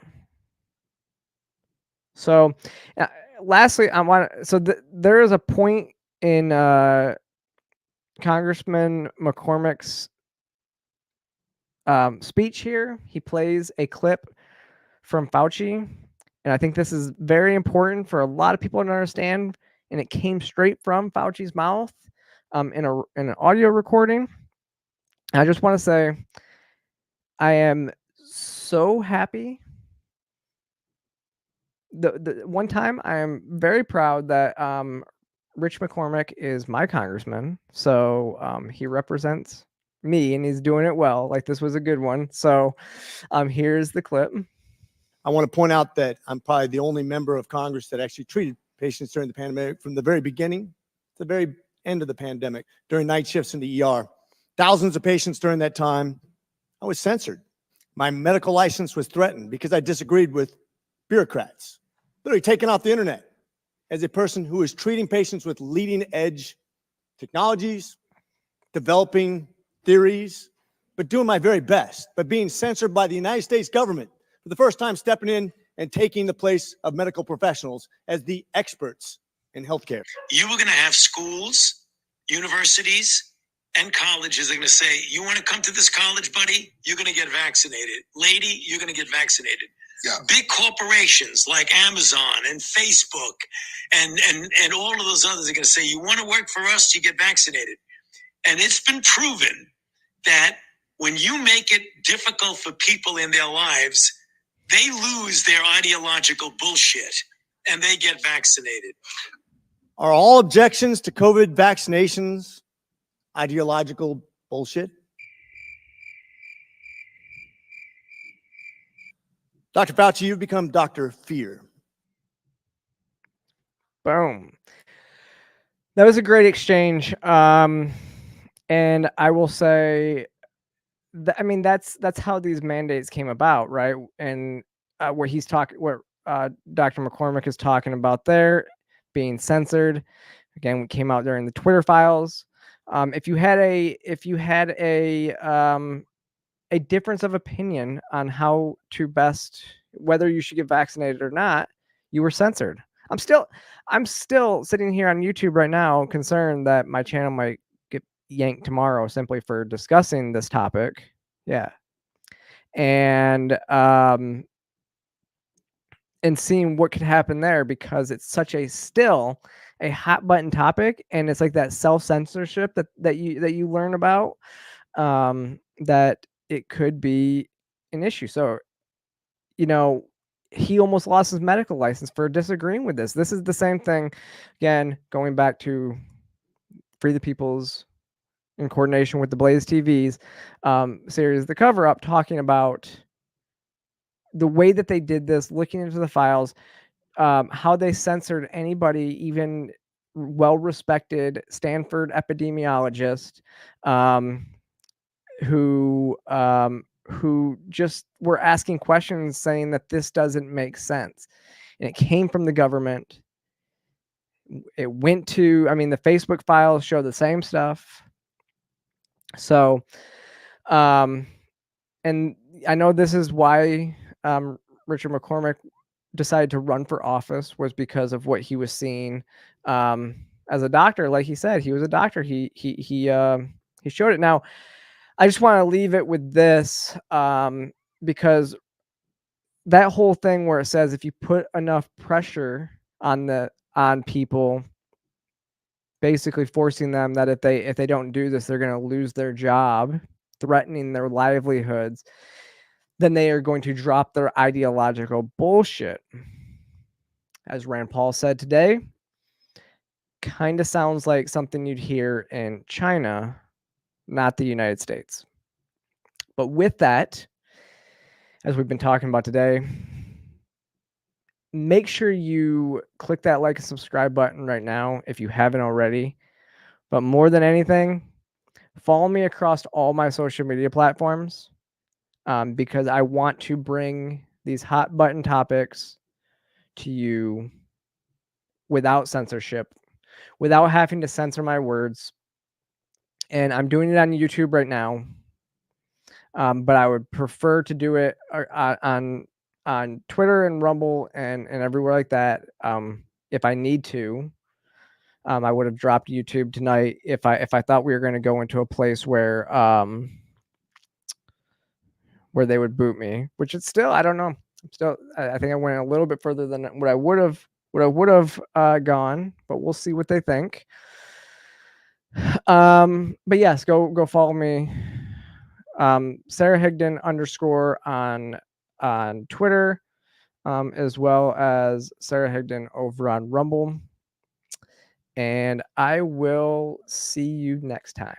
[SPEAKER 2] So, lastly, there is a point in Congressman McCormick's speech here. He plays a clip from Fauci, and I think this is very important for a lot of people to understand. And it came straight from Fauci's mouth in an audio recording. And I just want to say, I am so happy. The one time I am very proud that Rich McCormick is my congressman. So he represents me and he's doing it well. Like this was a good one. So here's the clip.
[SPEAKER 11] I want to point out that I'm probably the only member of Congress that actually treated patients during the pandemic from the very beginning to the very end of the pandemic, during night shifts in the ER. Thousands of patients during that time. I was censored. My medical license was threatened because I disagreed with bureaucrats. Literally taken off the internet as a person who is treating patients with leading edge technologies, developing theories, but doing my very best, but being censored by the United States government for the first time, stepping in and taking the place of medical professionals as the experts in healthcare.
[SPEAKER 12] You were going to have schools, universities, and colleges are going to say, you want to come to this college, buddy? You're going to get vaccinated. Lady, you're going to get vaccinated. Yeah. Big corporations like Amazon and Facebook and all of those others are going to say, you want to work for us, you get vaccinated. And it's been proven that when you make it difficult for people in their lives, they lose their ideological bullshit and they get vaccinated.
[SPEAKER 11] Are all objections to COVID vaccinations ideological bullshit? Dr. Fauci, you've become Dr. Fear.
[SPEAKER 2] Boom. That was a great exchange. And I will say that, I mean, that's how these mandates came about, right? And where Dr. McCormick is talking about there being censored, again, came out during the Twitter files. If you had a difference of opinion on how to best, whether you should get vaccinated or not, you were censored. I'm still sitting here on YouTube right now, concerned that my channel might get yanked tomorrow simply for discussing this topic. Yeah. And seeing what could happen there, because it's such a hot button topic, and it's like that self-censorship that you learn about, that it could be an issue. So, he almost lost his medical license for disagreeing with this. This is the same thing, again, going back to Free the People's, in coordination with the Blaze TV's series, The Cover Up, talking about the way that they did this, looking into the files, how they censored anybody, even well-respected Stanford epidemiologist, who just were asking questions saying that this doesn't make sense. And it came from the government. It went to, I mean, the Facebook files show the same stuff. So, and I know this is why Richard McCormick decided to run for office, was because of what he was seeing as a doctor. Like he said, he was a doctor. He showed it. Now, I just want to leave it with this because that whole thing where it says if you put enough pressure on people, basically forcing them that if they don't do this, they're going to lose their job, threatening their livelihoods, then they are going to drop their ideological bullshit. As Rand Paul said today, kind of sounds like something you'd hear in China, not the United States. But with that, as we've been talking about today, make sure you click that like and subscribe button right now if you haven't already. But more than anything, follow me across all my social media platforms because I want to bring these hot button topics to you without censorship, without having to censor my words. And I'm doing it on YouTube right now. But I would prefer to do it on Twitter and Rumble and everywhere like that. If I need to, I would have dropped YouTube tonight if I thought we were going to go into a place where they would boot me, which it's still, I don't know. I think I went a little bit further than what I would have gone, but we'll see what they think. But yes, go follow me. Sara Higdon _ on Twitter, as well as Sara Higdon over on Rumble. And I will see you next time.